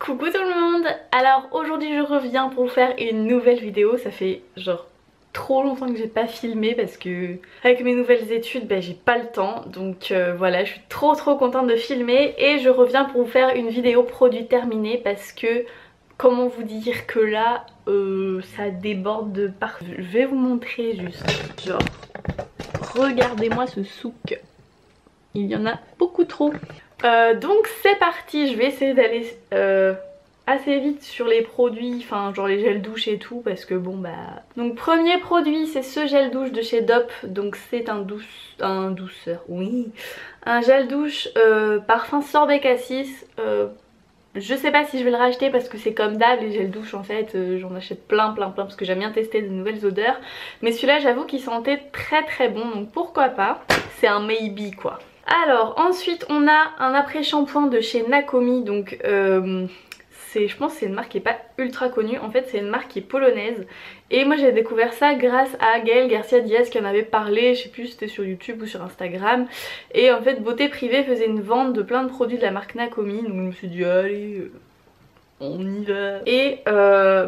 Coucou tout le monde. Alors aujourd'hui je reviens pour vous faire une nouvelle vidéo. Ça fait genre trop longtemps que j'ai pas filmé parce que avec mes nouvelles études j'ai pas le temps. Donc voilà, je suis trop contente de filmer et je reviens pour vous faire une vidéo produit terminé parce que comment vous dire que là ça déborde de partout. Je vais vous montrer juste, genre regardez-moi ce souk, il y en a beaucoup trop. Donc c'est parti, je vais essayer d'aller assez vite sur les produits, enfin genre les gels douche et tout parce que bon bah... Donc premier produit c'est ce gel douche de chez Dop, donc c'est un douceur, oui, un gel douche parfum sorbet cassis. Je sais pas si je vais le racheter parce que c'est comme d'hab les gels douche en fait, j'en achète plein parce que j'aime bien tester de nouvelles odeurs. Mais celui-là j'avoue qu'il sentait très bon, donc pourquoi pas, c'est un maybe quoi. Alors ensuite on a un après-shampoing de chez Nakomi, donc je pense que c'est une marque qui est pas ultra connue, en fait c'est une marque qui est polonaise. Et moi j'ai découvert ça grâce à Gaël Garcia Diaz qui en avait parlé, je sais plus si c'était sur YouTube ou sur Instagram. Et en fait Beauté Privée faisait une vente de plein de produits de la marque Nakomi, donc je me suis dit allez... on y va. Et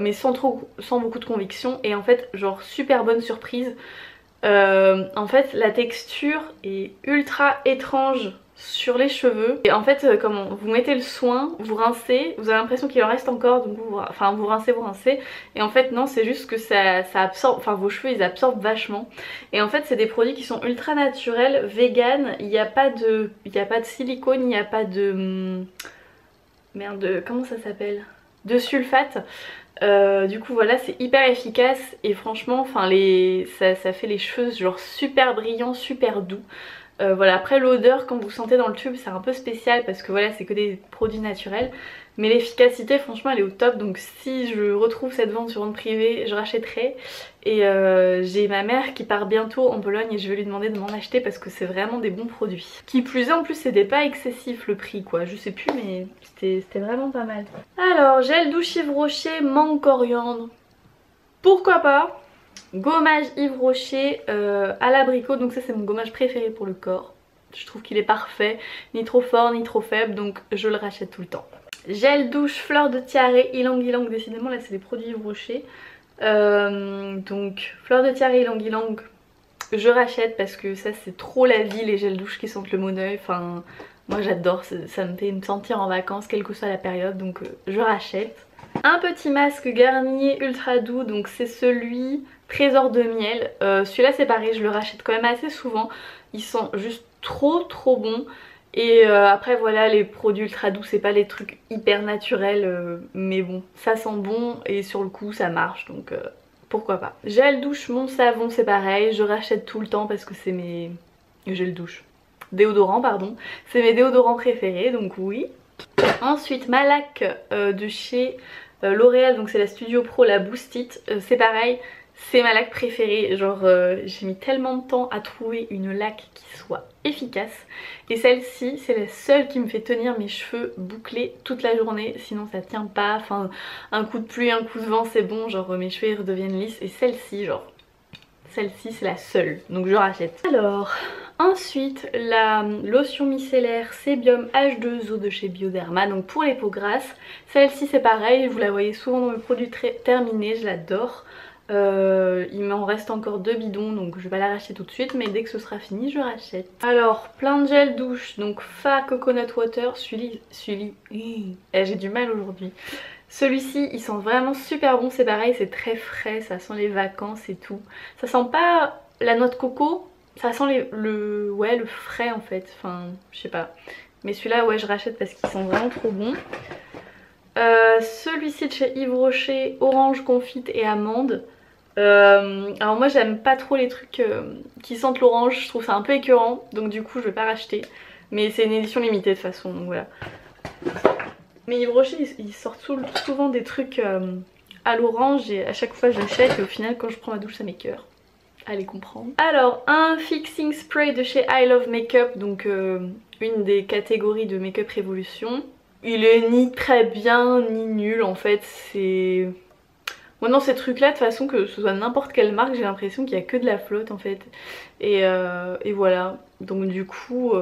mais sans beaucoup de conviction, et en fait genre super bonne surprise. En fait la texture est ultra étrange sur les cheveux et en fait comment vous mettez le soin, vous rincez, vous avez l'impression qu'il en reste encore, donc vous rincez et en fait non, c'est juste que ça absorbe, enfin vos cheveux ils absorbent vachement. Et en fait c'est des produits qui sont ultra naturels, vegan, il n'y a pas de silicone, il n'y a pas de merde, comment ça s'appelle, de sulfate. Du coup voilà, c'est hyper efficace et franchement enfin ça fait les cheveux genre super brillants, super doux. Voilà, après l'odeur quand vous sentez dans le tube c'est un peu spécial parce que voilà c'est que des produits naturels, mais l'efficacité franchement elle est au top, donc si je retrouve cette vente sur vente privée je rachèterai. Et j'ai ma mère qui part bientôt en Pologne et je vais lui demander de m'en acheter parce que c'est vraiment des bons produits. Qui plus est, en plus c'était pas excessif le prix quoi, je sais plus mais c'était vraiment pas mal. Alors gel douche Yves Rocher mangue coriandre, pourquoi pas. Gommage Yves Rocher à l'abricot, donc ça c'est mon gommage préféré pour le corps. Je trouve qu'il est parfait, ni trop fort ni trop faible, donc je le rachète tout le temps. Gel douche fleur de tiare ylang ylang, décidément là c'est des produits Yves Rocher. Donc fleur de tiare ylang ylang je rachète parce que ça c'est trop la vie, les gels douche qui sentent le Moneuil, enfin moi j'adore, ça me fait me sentir en vacances quelle que soit la période, donc je rachète. Un petit masque Garnier ultra doux, donc c'est celui Trésor de miel. Celui-là c'est pareil, je le rachète quand même assez souvent. Ils sont juste trop bons. Et après voilà, les produits ultra doux c'est pas les trucs hyper naturels, mais bon ça sent bon et sur le coup ça marche, donc pourquoi pas. Gel douche mon savon c'est pareil, je rachète tout le temps parce que c'est mes... Gel douche, déodorant pardon, c'est mes déodorants préférés, donc oui. Ensuite ma laque de chez L'Oréal, donc c'est la Studio Pro, la Boost It, c'est pareil, c'est ma laque préférée. Genre j'ai mis tellement de temps à trouver une laque qui soit efficace, et celle-ci c'est la seule qui me fait tenir mes cheveux bouclés toute la journée, sinon ça tient pas, enfin un coup de pluie, un coup de vent c'est bon, genre mes cheveux ils redeviennent lisses, et celle-ci genre... Celle-ci c'est la seule, donc je rachète. Alors ensuite la lotion micellaire Sébium H2O de chez Bioderma, donc pour les peaux grasses. Celle-ci c'est pareil, vous la voyez souvent dans mes produits terminés, je l'adore. Il m'en reste encore 2 bidons, donc je vais pas la racheter tout de suite, mais dès que ce sera fini je rachète. Alors plein de gel douche, donc Fa Coconut Water, j'ai du mal aujourd'hui. Celui-ci il sent vraiment super bon, c'est pareil, c'est très frais, ça sent les vacances et tout. Ça sent pas la noix de coco, ça sent le frais en fait, enfin je sais pas. Mais celui-là ouais je rachète parce qu'il sent vraiment trop bon. Celui-ci de chez Yves Rocher, orange confite et amande. Alors moi j'aime pas trop les trucs qui sentent l'orange, je trouve ça un peu écœurant, donc du coup je vais pas racheter. Mais c'est une édition limitée de toute façon, donc voilà. Mais Yves Rocher ils sortent souvent des trucs à l'orange et à chaque fois j'achète, et au final quand je prends ma douche ça m'écœure. Allez comprendre. Alors un fixing spray de chez I Love Makeup, donc une des catégories de Make-up Révolution. Il est ni très bien ni nul en fait, c'est... Moi dans ces trucs là, de toute façon, que ce soit n'importe quelle marque, j'ai l'impression qu'il y a que de la flotte en fait. Et voilà, donc du coup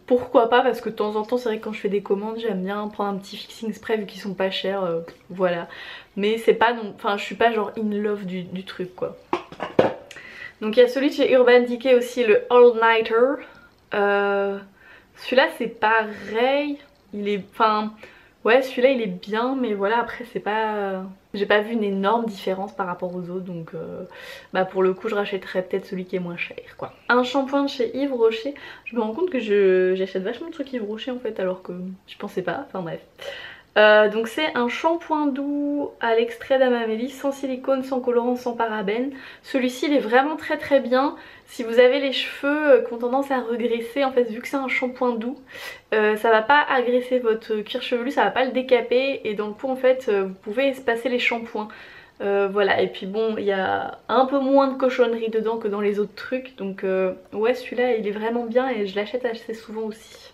pourquoi pas, parce que de temps en temps c'est vrai que quand je fais des commandes j'aime bien prendre un petit fixing spray vu qu'ils sont pas chers, voilà. Mais c'est pas non, enfin je suis pas genre in love du truc quoi. Donc il y a celui de chez Urban Decay aussi, le All Nighter. Celui-là c'est pareil, il est, enfin ouais celui-là il est bien, mais voilà après c'est pas, j'ai pas vu une énorme différence par rapport aux autres, donc bah pour le coup je rachèterais peut-être celui qui est moins cher quoi. Un shampoing de chez Yves Rocher, je me rends compte que j'achète vachement de trucs Yves Rocher en fait alors que je pensais pas, enfin bref. Donc c'est un shampoing doux à l'extrait d'amamélis, sans silicone, sans colorant, sans parabènes. Celui-ci il est vraiment très bien. Si vous avez les cheveux qui ont tendance à regresser, en fait vu que c'est un shampoing doux, ça va pas agresser votre cuir chevelu, ça va pas le décaper, et dans le coup en fait vous pouvez espacer les shampoings. Voilà, et puis bon il y a un peu moins de cochonnerie dedans que dans les autres trucs, donc ouais celui-là il est vraiment bien et je l'achète assez souvent aussi.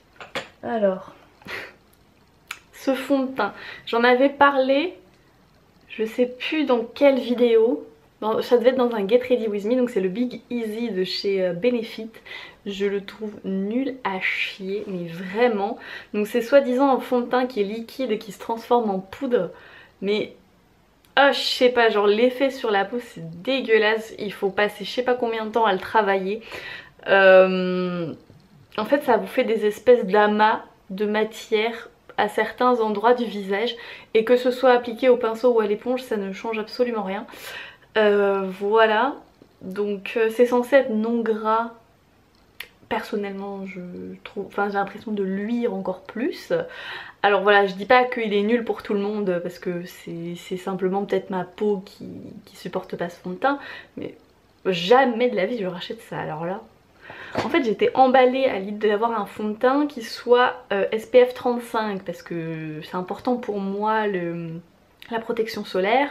Alors... ce fond de teint, j'en avais parlé, je sais plus dans quelle vidéo, ça devait être dans un Get Ready With Me, donc c'est le Big Easy de chez Benefit. Je le trouve nul à chier, mais vraiment. Donc c'est soi-disant un fond de teint qui est liquide et qui se transforme en poudre, mais je sais pas, genre l'effet sur la peau c'est dégueulasse, il faut passer je sais pas combien de temps à le travailler. En fait ça vous fait des espèces d'amas de matière à certains endroits du visage, et que ce soit appliqué au pinceau ou à l'éponge ça ne change absolument rien. Voilà, donc c'est censé être non gras. Personnellement je trouve, enfin j'ai l'impression de luire encore plus. Alors voilà, je dis pas qu'il est nul pour tout le monde parce que c'est simplement peut-être ma peau qui supporte pas ce fond de teint, mais jamais de la vie je rachète ça. Alors là, en fait j'étais emballée à l'idée d'avoir un fond de teint qui soit SPF 35 parce que c'est important pour moi la protection solaire.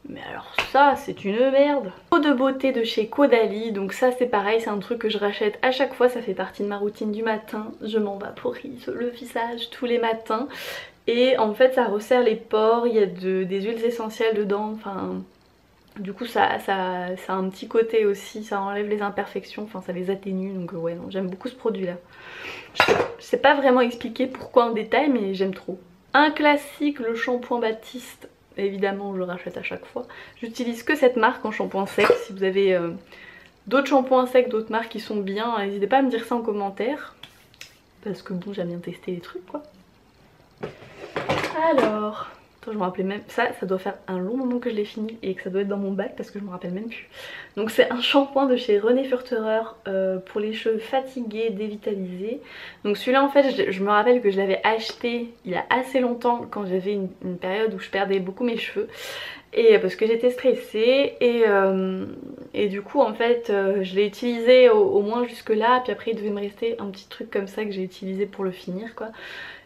Mais alors ça c'est une merde. Eau de beauté de chez Caudalie, donc ça c'est pareil, c'est un truc que je rachète à chaque fois, ça fait partie de ma routine du matin. Je m'emvaporise le visage tous les matins et en fait ça resserre les pores, il y a des huiles essentielles dedans, enfin... Du coup ça a un petit côté aussi, ça enlève les imperfections, enfin ça les atténue, donc ouais non, j'aime beaucoup ce produit là. Je sais pas vraiment expliquer pourquoi en détail, mais j'aime trop. Un classique, le shampoing Baptiste, évidemment je le rachète à chaque fois. J'utilise que cette marque en shampoing sec, si vous avez d'autres shampoings secs, d'autres marques qui sont bien, n'hésitez pas à me dire ça en commentaire. Parce que bon j'aime bien tester les trucs quoi. Alors... Attends, je me rappelais même, ça doit faire un long moment que je l'ai fini et que ça doit être dans mon bac parce que je me rappelle même plus. Donc c'est un shampoing de chez René Furterer pour les cheveux fatigués, dévitalisés. Donc celui-là en fait je me rappelle que je l'avais acheté il y a assez longtemps quand j'avais une période où je perdais beaucoup mes cheveux. Et parce que j'étais stressée et du coup en fait je l'ai utilisé au moins jusque là, puis après il devait me rester un petit truc comme ça que j'ai utilisé pour le finir quoi.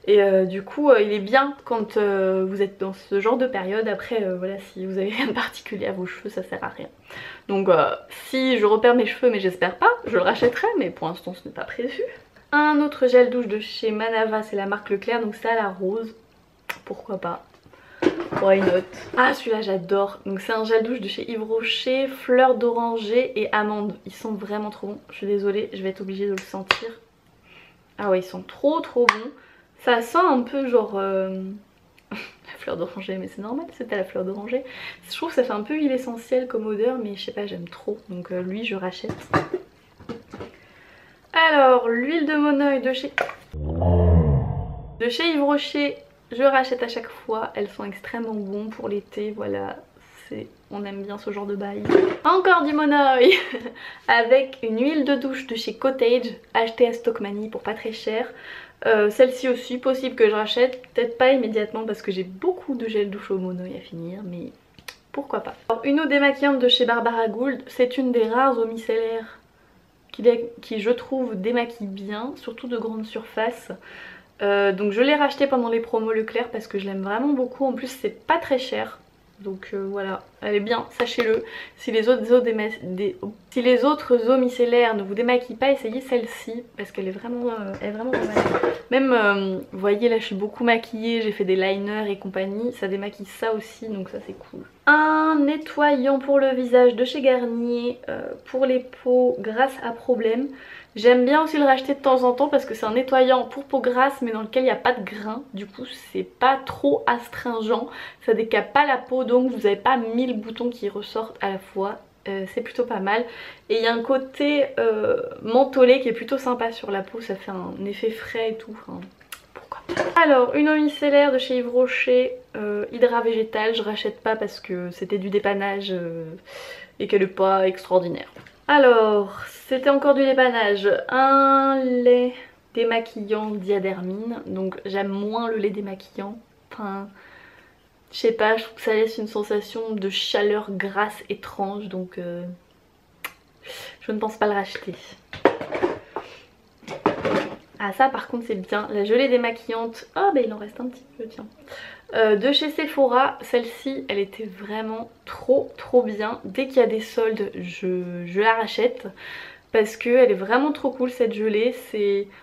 Et du coup il est bien quand vous êtes dans ce genre de période. Après voilà, si vous avez rien de particulier à vos cheveux ça sert à rien. Donc si je repère mes cheveux, mais j'espère pas, je le rachèterai, mais pour l'instant ce n'est pas prévu. Un autre gel douche de chez Manava, c'est la marque Leclerc, donc c'est à la rose, pourquoi pas. Why not. Ah celui-là j'adore, donc c'est un gel douche de chez Yves Rocher, fleur d'oranger et amande. Ils sont vraiment trop bons, je suis désolée, je vais être obligée de le sentir. Ah ouais ils sont trop bons. Ça sent un peu genre la fleur d'oranger, mais c'est normal, c'était la fleur d'oranger. Je trouve que ça fait un peu huile essentielle comme odeur, mais je sais pas, j'aime trop, donc lui je rachète. Alors l'huile de Monoeil de chez Yves Rocher, je rachète à chaque fois, elles sont extrêmement bonnes pour l'été, voilà, on aime bien ce genre de bail. Encore du Monoeil avec une huile de douche de chez Cottage, achetée à Stockmanie pour pas très cher. Celle-ci aussi, possible que je rachète, peut-être pas immédiatement parce que j'ai beaucoup de gel douche au Monoeil à finir, mais pourquoi pas. Alors, une eau démaquillante de chez Barbara Gould, c'est une des rares eaux micellaires qui je trouve démaquille bien, surtout de grande surface. Donc je l'ai racheté pendant les promos Leclerc parce que je l'aime vraiment beaucoup, en plus c'est pas très cher. Donc voilà, elle est bien, sachez-le. Si les autres eaux micellaires ne vous démaquillent pas, essayez celle-ci parce qu'elle est vraiment, pas mal. Même, vous voyez là je suis beaucoup maquillée, j'ai fait des liners et compagnie, ça démaquille ça aussi, donc ça c'est cool. Un nettoyant pour le visage de chez Garnier pour les peaux grasses à problème. J'aime bien aussi le racheter de temps en temps parce que c'est un nettoyant pour peau grasse mais dans lequel il n'y a pas de grains. Du coup c'est pas trop astringent, ça décape pas la peau donc vous n'avez pas 1000 boutons qui ressortent à la fois. C'est plutôt pas mal. Et il y a un côté mentholé qui est plutôt sympa sur la peau, ça fait un effet frais et tout. Enfin, pourquoi pas. Alors une eau micellaire de chez Yves Rocher, Hydra végétal, je rachète pas parce que c'était du dépannage et qu'elle est pas extraordinaire. Alors c'était encore du dépannage, un lait démaquillant Diadermine, donc j'aime moins le lait démaquillant, enfin je sais pas, je trouve que ça laisse une sensation de chaleur grasse étrange donc je ne pense pas le racheter. Ah ça par contre c'est bien, la gelée démaquillante, oh bah il en reste un petit peu tiens. De chez Sephora, celle-ci elle était vraiment trop bien. Dès qu'il y a des soldes je la rachète parce qu'elle est vraiment trop cool cette gelée.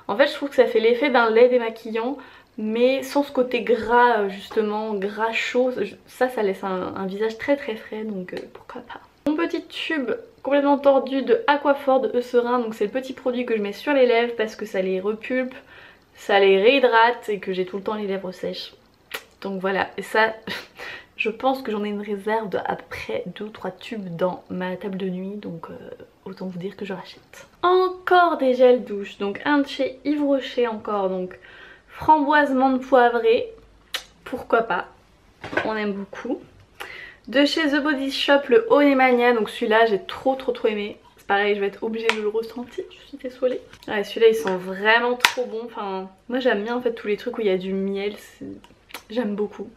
En fait je trouve que ça fait l'effet d'un lait démaquillant mais sans ce côté gras justement, gras chaud. Ça laisse un visage très frais donc pourquoi pas. Mon petit tube complètement tordu de Aquaphor de Eucerin, donc c'est le petit produit que je mets sur les lèvres parce que ça les repulpe, ça les réhydrate et que j'ai tout le temps les lèvres sèches. Donc voilà, et ça je pense que j'en ai une réserve de à peu près 2 ou 3 tubes dans ma table de nuit, donc autant vous dire que je rachète. Encore des gels douche, donc un de chez Yves Rocher encore, donc framboise menthe poivrée, pourquoi pas, on aime beaucoup. De chez The Body Shop, le Honey Mania, donc celui-là j'ai trop aimé. C'est pareil, je vais être obligée de le ressentir, je suis désolée. Ouais, celui-là il sent vraiment trop bon, enfin moi j'aime bien en fait tous les trucs où il y a du miel, j'aime beaucoup.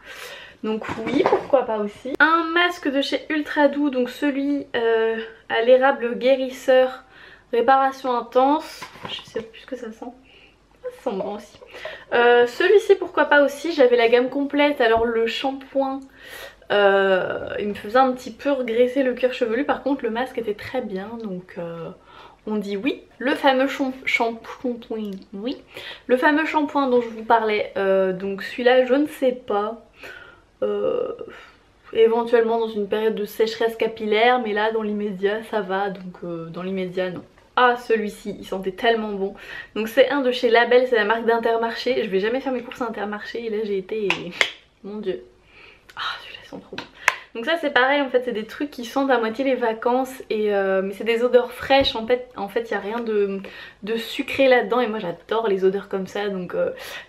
Donc oui, pourquoi pas aussi. Un masque de chez Ultra Doux, donc celui à l'érable guérisseur, réparation intense, je sais plus ce que ça sent. Ça sent bon aussi. Celui-ci pourquoi pas aussi, j'avais la gamme complète, alors le shampoing il me faisait un petit peu regresser le cuir chevelu, par contre le masque était très bien donc on dit oui. Le fameux shampoing, oui. Le fameux shampoing dont je vous parlais, donc celui-là je ne sais pas, éventuellement dans une période de sécheresse capillaire, mais là dans l'immédiat ça va, donc dans l'immédiat non. Ah celui-ci il sentait tellement bon, donc c'est un de chez Label, c'est la marque d'Intermarché. Je vais jamais faire mes courses à Intermarché et là j'ai été et... mon dieu, ah celui-là ils sont trop bons. Donc ça c'est pareil en fait, c'est des trucs qui sentent à moitié les vacances et mais c'est des odeurs fraîches en fait il n'y a rien de sucré là-dedans et moi j'adore les odeurs comme ça, donc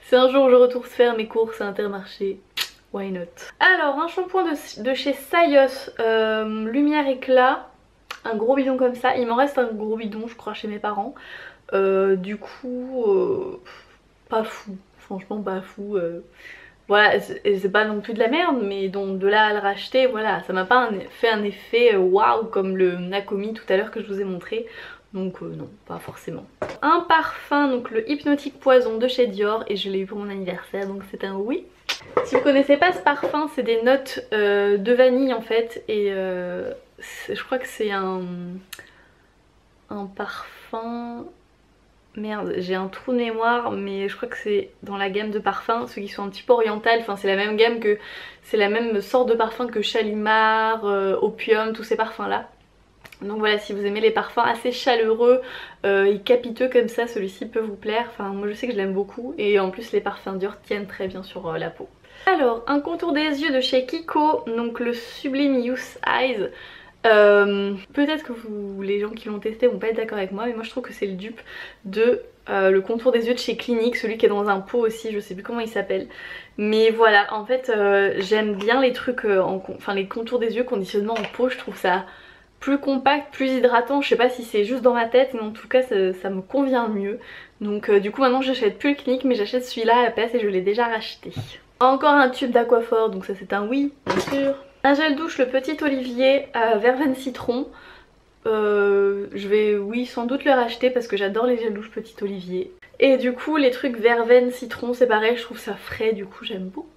si un jour je retourne faire mes courses à Intermarché, why not. Alors un shampoing de chez Sayos, lumière éclat, un gros bidon comme ça, il m'en reste un gros bidon je crois chez mes parents, du coup pas fou, franchement pas fou. Voilà, c'est pas non plus de la merde, mais donc de là à le racheter, voilà, ça m'a pas fait un effet waouh comme le Nakomi tout à l'heure que je vous ai montré. Donc non, pas forcément. Un parfum, donc le Hypnotique Poison de chez Dior, et je l'ai eu pour mon anniversaire, donc c'est un oui. Si vous connaissez pas ce parfum, c'est des notes de vanille en fait, et je crois que c'est un parfum... Merde, j'ai un trou de mémoire, mais je crois que c'est dans la gamme de parfums, ceux qui sont un petit peu orientales, enfin c'est la même gamme que, c'est la même sorte de parfum que Shalimar, Opium, tous ces parfums là. Donc voilà, si vous aimez les parfums assez chaleureux et capiteux comme ça, celui-ci peut vous plaire. Enfin moi je sais que je l'aime beaucoup et en plus les parfums Dior tiennent très bien sur la peau. Alors un contour des yeux de chez Kiko, donc le Sublime Youth Eyes. Peut-être que les gens qui l'ont testé vont pas être d'accord avec moi, mais moi je trouve que c'est le dupe de le contour des yeux de chez Clinique, celui qui est dans un pot aussi, je sais plus comment il s'appelle. Mais voilà, en fait j'aime bien les trucs, enfin les contours des yeux, conditionnement en pot, je trouve ça plus compact, plus hydratant. Je sais pas si c'est juste dans ma tête, mais en tout cas ça me convient mieux. Donc du coup maintenant j'achète plus le Clinique, mais j'achète celui-là à la place et je l'ai déjà racheté. Encore un tube d'Aquaphor, donc ça c'est un oui, bien sûr. Un gel douche, le Petit Olivier verveine citron. Je vais oui sans doute le racheter parce que j'adore les gels douche Petit Olivier. Et du coup les trucs verveine citron c'est pareil, je trouve ça frais, du coup j'aime beaucoup.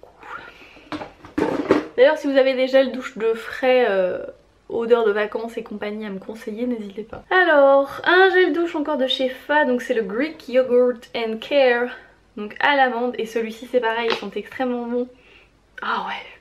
D'ailleurs si vous avez des gels douche de frais odeur de vacances et compagnie à me conseiller, n'hésitez pas. Alors un gel douche encore de chez Fa, donc c'est le Greek Yogurt and Care, donc à l'amande, et celui-ci c'est pareil, ils sont extrêmement bons. Ah ouais,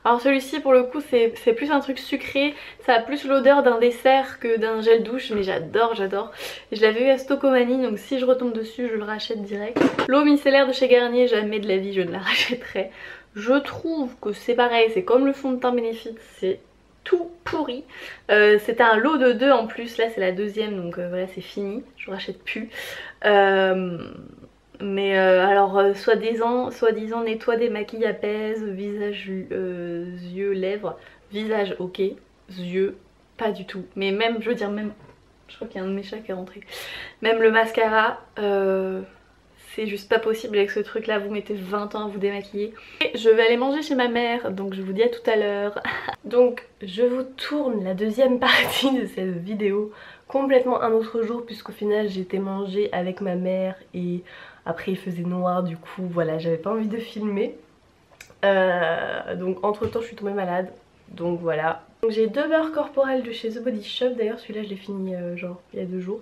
Alors celui-ci pour le coup c'est plus un truc sucré, ça a plus l'odeur d'un dessert que d'un gel douche, mais j'adore, j'adore. Je l'avais eu à Stocomanie, donc si je retombe dessus je le rachète direct. L'eau micellaire de chez Garnier, jamais de la vie je ne la rachèterai. Je trouve que c'est pareil, c'est comme le fond de teint Benefit, c'est tout pourri. C'était un lot de 2 en plus, là c'est la deuxième, donc voilà c'est fini, je rachète plus. Mais alors soi-disant nettoie, démaquille, apaise, visage, yeux, lèvres, visage ok, yeux pas du tout. Mais même, je veux dire même, je crois qu'il y a un de mes chats qui est rentré. Même le mascara, c'est juste pas possible avec ce truc là, vous mettez 20 ans à vous démaquiller. Et je vais aller manger chez ma mère, donc je vous dis à tout à l'heure. Donc je vous tourne la deuxième partie de cette vidéo, complètement un autre jour, puisqu'au final j'étais manger avec ma mère et après il faisait noir, du coup voilà j'avais pas envie de filmer. Donc entre temps je suis tombée malade, donc voilà. J'ai 2 beurres corporels de chez The Body Shop, d'ailleurs celui-là je l'ai fini genre il y a 2 jours.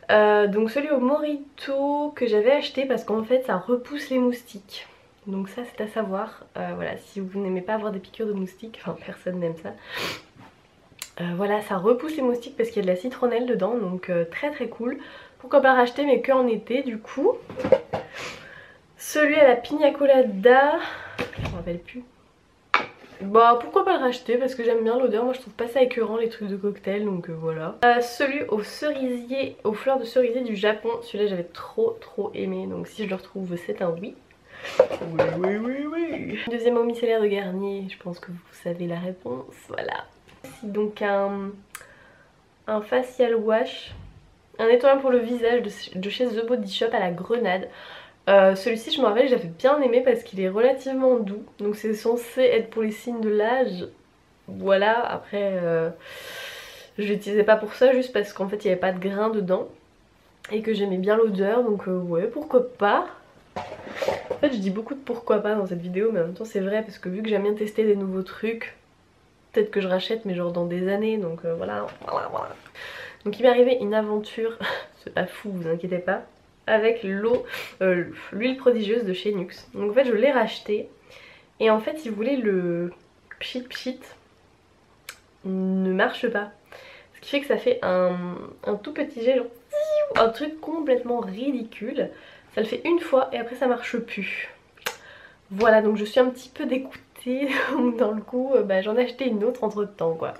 Donc celui au Morito que j'avais acheté parce qu'en fait ça repousse les moustiques. Donc ça c'est à savoir, voilà, si vous n'aimez pas avoir des piqûres de moustiques, enfin personne n'aime ça. Voilà, ça repousse les moustiques parce qu'il y a de la citronnelle dedans, donc très très cool. Pourquoi pas racheter, mais que en été du coup. Celui à la pina colada, je me rappelle plus. Bah pourquoi pas le racheter parce que j'aime bien l'odeur, moi je trouve pas ça écœurant les trucs de cocktail, donc voilà. Celui au cerisier, aux fleurs de cerisier du Japon, celui-là j'avais trop aimé, donc si je le retrouve c'est un oui. Oui. Deuxième eau micellaire de Garnier, je pense que vous savez la réponse, voilà. Donc un facial wash, un nettoyant pour le visage de chez The Body Shop à la grenade. Celui-ci je me rappelle j'avais bien aimé parce qu'il est relativement doux, donc c'est censé être pour les signes de l'âge. Voilà, après je l'utilisais pas pour ça, juste parce qu'en fait il n'y avait pas de grains dedans et que j'aimais bien l'odeur, donc ouais pourquoi pas. En fait je dis beaucoup de pourquoi pas dans cette vidéo, mais en même temps c'est vrai parce que vu que j'aime bien tester des nouveaux trucs, peut-être que je rachète mais genre dans des années, donc voilà. Donc il m'est arrivé une aventure, c'est pas fou vous inquiétez pas, avec l'huile prodigieuse de chez NYX. Donc en fait je l'ai racheté et en fait si vous voulez le pchit ne marche pas. Ce qui fait que ça fait un tout petit jet, genre un truc complètement ridicule. Ça le fait une fois et après ça marche plus. Voilà, donc je suis un petit peu dégoûtée. Dans le coup j'en ai acheté une autre entre temps quoi.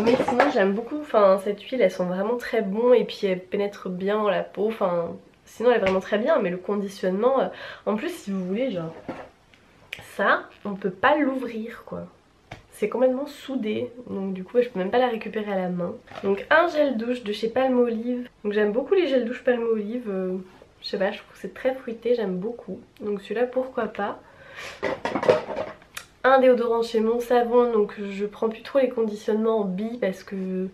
Mais sinon j'aime beaucoup, enfin cette huile elle sent vraiment très bon et puis elle pénètre bien dans la peau, enfin sinon elle est vraiment très bien, mais le conditionnement, en plus si vous voulez genre ça on peut pas l'ouvrir quoi. C'est complètement soudé, donc du coup je peux même pas la récupérer à la main. Donc un gel douche de chez Palmolive, donc j'aime beaucoup les gels douche Palmolive, je sais pas, je trouve que c'est très fruité, j'aime beaucoup. Donc celui-là pourquoi pas. Un déodorant chez Mon Savon, donc je prends plus trop les conditionnements en billes parce que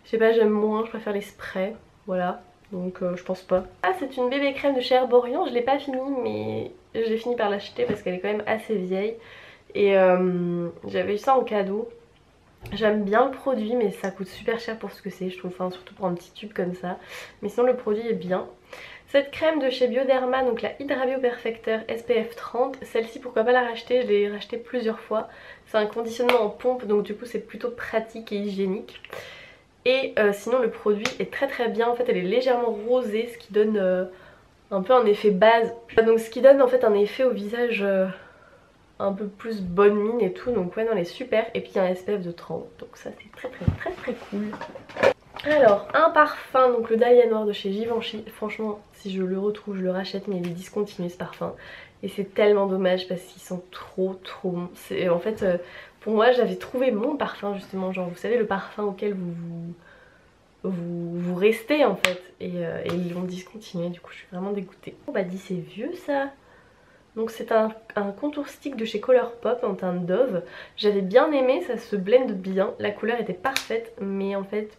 je sais pas, j'aime moins, je préfère les sprays, voilà, donc je pense pas. Ah, c'est une bébé crème de chez Herborian, je l'ai pas fini mais j'ai fini par l'acheter parce qu'elle est quand même assez vieille et j'avais eu ça en cadeau. J'aime bien le produit mais ça coûte super cher pour ce que c'est je trouve, enfin, surtout pour un petit tube comme ça, mais sinon le produit est bien. Cette crème de chez Bioderma, donc la Hydra Bio Perfecteur SPF 30, celle-ci pourquoi pas la racheter, je l'ai rachetée plusieurs fois. C'est un conditionnement en pompe donc du coup c'est plutôt pratique et hygiénique. Et sinon le produit est très bien, en fait elle est légèrement rosée, ce qui donne un peu un effet base. Donc ce qui donne en fait un effet au visage un peu plus bonne mine et tout, donc ouais non elle est super. Et puis il y a un SPF de 30, donc ça c'est très cool. Alors un parfum, donc le Dahlia Noir de chez Givenchy, franchement si je le retrouve je le rachète, mais il est discontinué ce parfum et c'est tellement dommage parce qu'il sent trop bon. En fait pour moi j'avais trouvé mon parfum justement, genre vous savez le parfum auquel vous restez en fait, et ils l'ont discontinué, du coup je suis vraiment dégoûtée. On m'a dit c'est vieux ça. Donc c'est un contour stick de chez Colourpop en teinte Dove. J'avais bien aimé, ça se blende bien, la couleur était parfaite, mais en fait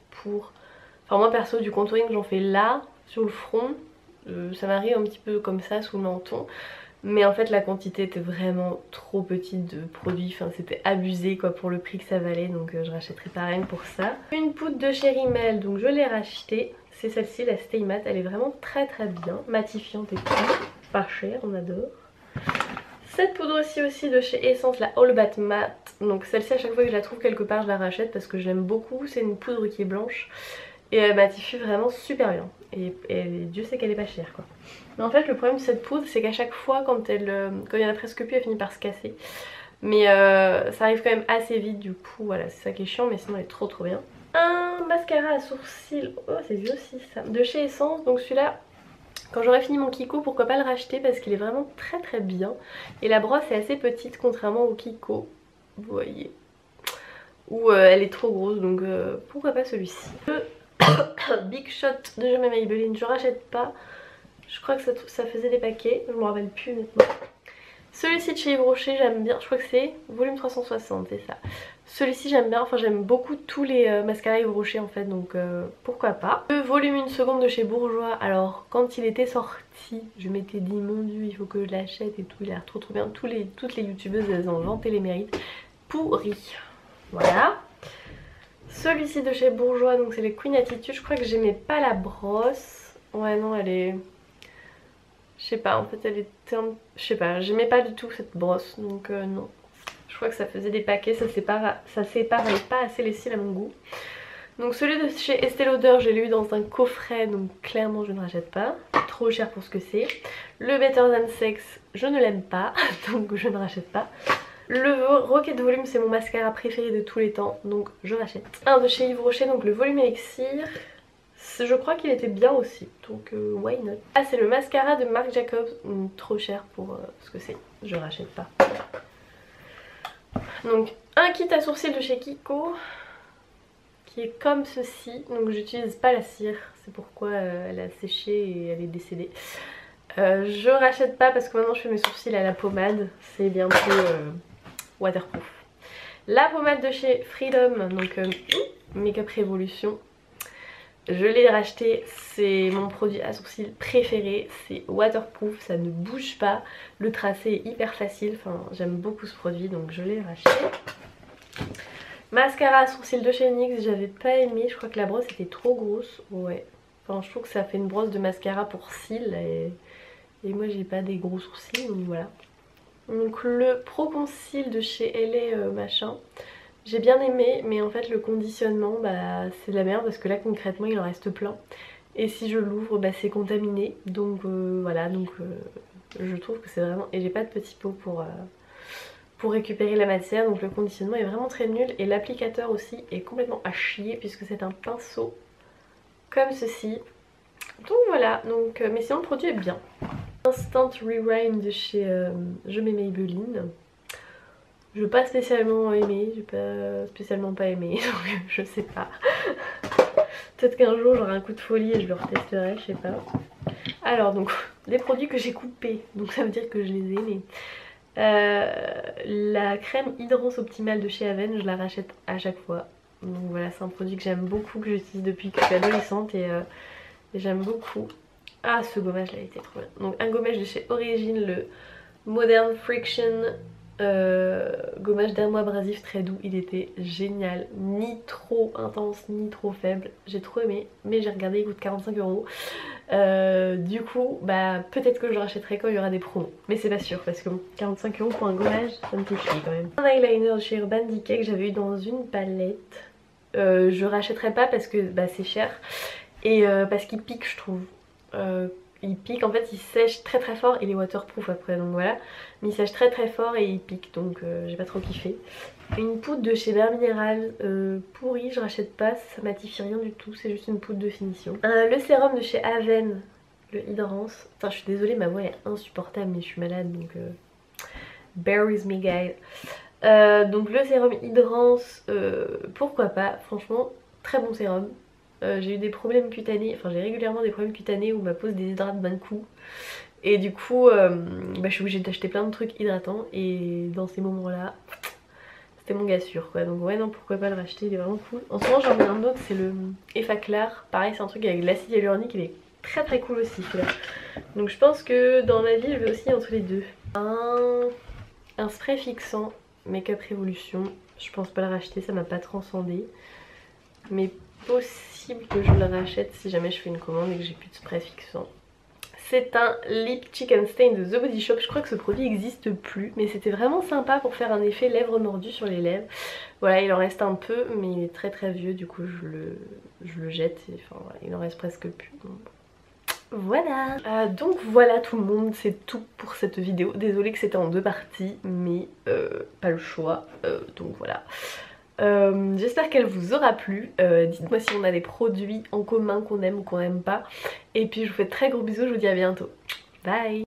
enfin moi perso du contouring j'en fais là, sur le front, ça m'arrive un petit peu comme ça sous le menton. Mais en fait la quantité était vraiment trop petite de produits, enfin c'était abusé quoi pour le prix que ça valait, donc je rachèterai pareil pour ça. Une poudre de chez Rimmel, donc je l'ai rachetée, c'est celle-ci, la Stay Matte, elle est vraiment très bien, matifiante et tout, pas chère, on adore. Cette poudre aussi de chez Essence, la All Bat Matte. Donc celle-ci à chaque fois que je la trouve quelque part je la rachète parce que je l'aime beaucoup. C'est une poudre qui est blanche et elle mattifie vraiment super bien. Et Dieu sait qu'elle est pas chère quoi. Mais en fait le problème de cette poudre c'est qu'à chaque fois quand il y en a presque plus elle finit par se casser. Mais ça arrive quand même assez vite du coup voilà c'est ça qui est chiant mais sinon elle est trop bien. Un mascara à sourcils, oh c'est vieux aussi ça, de chez Essence. Donc celui-là quand j'aurai fini mon Kiko pourquoi pas le racheter parce qu'il est vraiment très bien. Et la brosse est assez petite contrairement au Kiko, vous voyez. Où elle est trop grosse donc pourquoi pas celui-ci. Le Big Shot de Je m'aime Maybelline, je rachète pas. Je crois que ça faisait des paquets, je me rappelle plus honnêtement. Celui-ci de chez Yves Rocher j'aime bien, je crois que c'est volume 360 c'est ça. Celui-ci j'aime bien, enfin j'aime beaucoup tous les mascaras Yves Rocher en fait donc pourquoi pas. Le volume 1 seconde de chez Bourjois, alors quand il était sorti je m'étais dit mon dieu il faut que je l'achète et tout, il a l'air trop bien. Toutes les youtubeuses elles ont vanté les mérites. Pourri. Voilà. Celui-ci de chez Bourjois donc c'est le Queen Attitude, je crois que j'aimais pas la brosse. Ouais non elle est... Je sais pas, en fait elle était un... Je sais pas, j'aimais pas du tout cette brosse donc non. Je crois que ça faisait des paquets, ça séparait pas assez les cils à mon goût. Donc celui de chez Estée Lauder je l'ai eu dans un coffret donc clairement je ne rachète pas. Trop cher pour ce que c'est. Le Better Than Sex je ne l'aime pas donc je ne rachète pas. Le Rocket Volume c'est mon mascara préféré de tous les temps donc je rachète. Un de chez Yves Rocher donc le Volume Elixir. Je crois qu'il était bien aussi, donc why not. Ah c'est le mascara de Marc Jacobs, trop cher pour ce que c'est, je rachète pas. Donc un kit à sourcils de chez Kiko, qui est comme ceci, donc j'utilise pas la cire, c'est pourquoi elle a séché et elle est décédée. Je rachète pas parce que maintenant je fais mes sourcils à la pommade, c'est bien plus waterproof. La pommade de chez Freedom, donc Makeup Revolution. Je l'ai racheté, c'est mon produit à sourcils préféré, c'est waterproof, ça ne bouge pas, le tracé est hyper facile, enfin j'aime beaucoup ce produit donc je l'ai racheté. Mascara à sourcils de chez NYX, j'avais pas aimé, je crois que la brosse était trop grosse, ouais. Enfin je trouve que ça fait une brosse de mascara pour cils et moi j'ai pas des gros sourcils donc voilà. Donc le Pro Conceal de chez LA machin. J'ai bien aimé mais en fait le conditionnement bah, c'est de la merde parce que là concrètement il en reste plein. Et si je l'ouvre bah, c'est contaminé donc voilà donc je trouve que c'est vraiment... Et j'ai pas de petit pot pour récupérer la matière donc le conditionnement est vraiment très nul. Et l'applicateur aussi est complètement à chier puisque c'est un pinceau comme ceci. Donc voilà donc mais sinon le produit est bien. Instant Rewind de chez Je m'aime Maybelline. Je n'ai pas spécialement aimé, j'ai pas spécialement pas aimé, donc je sais pas. Peut-être qu'un jour j'aurai un coup de folie et je le retesterai, je sais pas. Alors donc, des produits que j'ai coupés, donc ça veut dire que je les ai aimés. La crème Hydrance Optimale de chez Aven, je la rachète à chaque fois. Donc voilà, c'est un produit que j'aime beaucoup, que j'utilise depuis que je suis adolescente et j'aime beaucoup. Ah ce gommage là, il était trop bien. Donc un gommage de chez Origine, le Modern Friction. Gommage d'amour abrasif très doux, il était génial, ni trop intense ni trop faible, j'ai trop aimé mais j'ai regardé, il coûte 45 €. Du coup bah peut-être que je le rachèterai quand il y aura des promos mais c'est pas sûr parce que bon, 45 € pour un gommage ça me fait chier quand même. Un eyeliner de chez Urban Decay que j'avais eu dans une palette, je rachèterai pas parce que bah, c'est cher et parce qu'il pique je trouve. Il pique, en fait il sèche très fort, il est waterproof après donc voilà. Mais il sèche très fort et il pique donc j'ai pas trop kiffé. Une poudre de chez Bain Minéral pourrie, je rachète pas, ça matifie rien du tout, c'est juste une poudre de finition. Le sérum de chez Aven, le Hydrance. Enfin je suis désolée ma voix est insupportable mais je suis malade donc bear with me guys. Donc le sérum Hydrance, pourquoi pas, franchement très bon sérum. J'ai eu des problèmes cutanés, enfin j'ai régulièrement des problèmes cutanés où ma peau se déshydrate d'un coup. Et du coup bah, je suis obligée d'acheter plein de trucs hydratants et dans ces moments là c'était mon gars sûr quoi. Donc ouais non pourquoi pas le racheter, il est vraiment cool. En ce moment j'en ai un autre, c'est le Effaclar. Pareil c'est un truc avec de l'acide hyaluronique, il est très cool aussi celui-là. Donc je pense que dans ma vie je vais aussi entre les deux. Un spray fixant Makeup Revolution, je pense pas le racheter, ça m'a pas transcendé. Mais possible que je le rachète si jamais je fais une commande et que j'ai plus de spray fixant. c'est un Lip Chicken Stain de The Body Shop. Je crois que ce produit n'existe plus, mais c'était vraiment sympa pour faire un effet lèvres mordues sur les lèvres. Voilà, il en reste un peu, mais il est très très vieux, du coup je le jette, et, enfin voilà, il en reste presque plus. Voilà, donc voilà tout le monde, c'est tout pour cette vidéo. Désolée que c'était en 2 parties, mais pas le choix, donc voilà. J'espère qu'elle vous aura plu. Dites-moi si on a des produits en commun qu'on aime ou qu'on n'aime pas. Et puis je vous fais de très gros bisous, je vous dis à bientôt. Bye.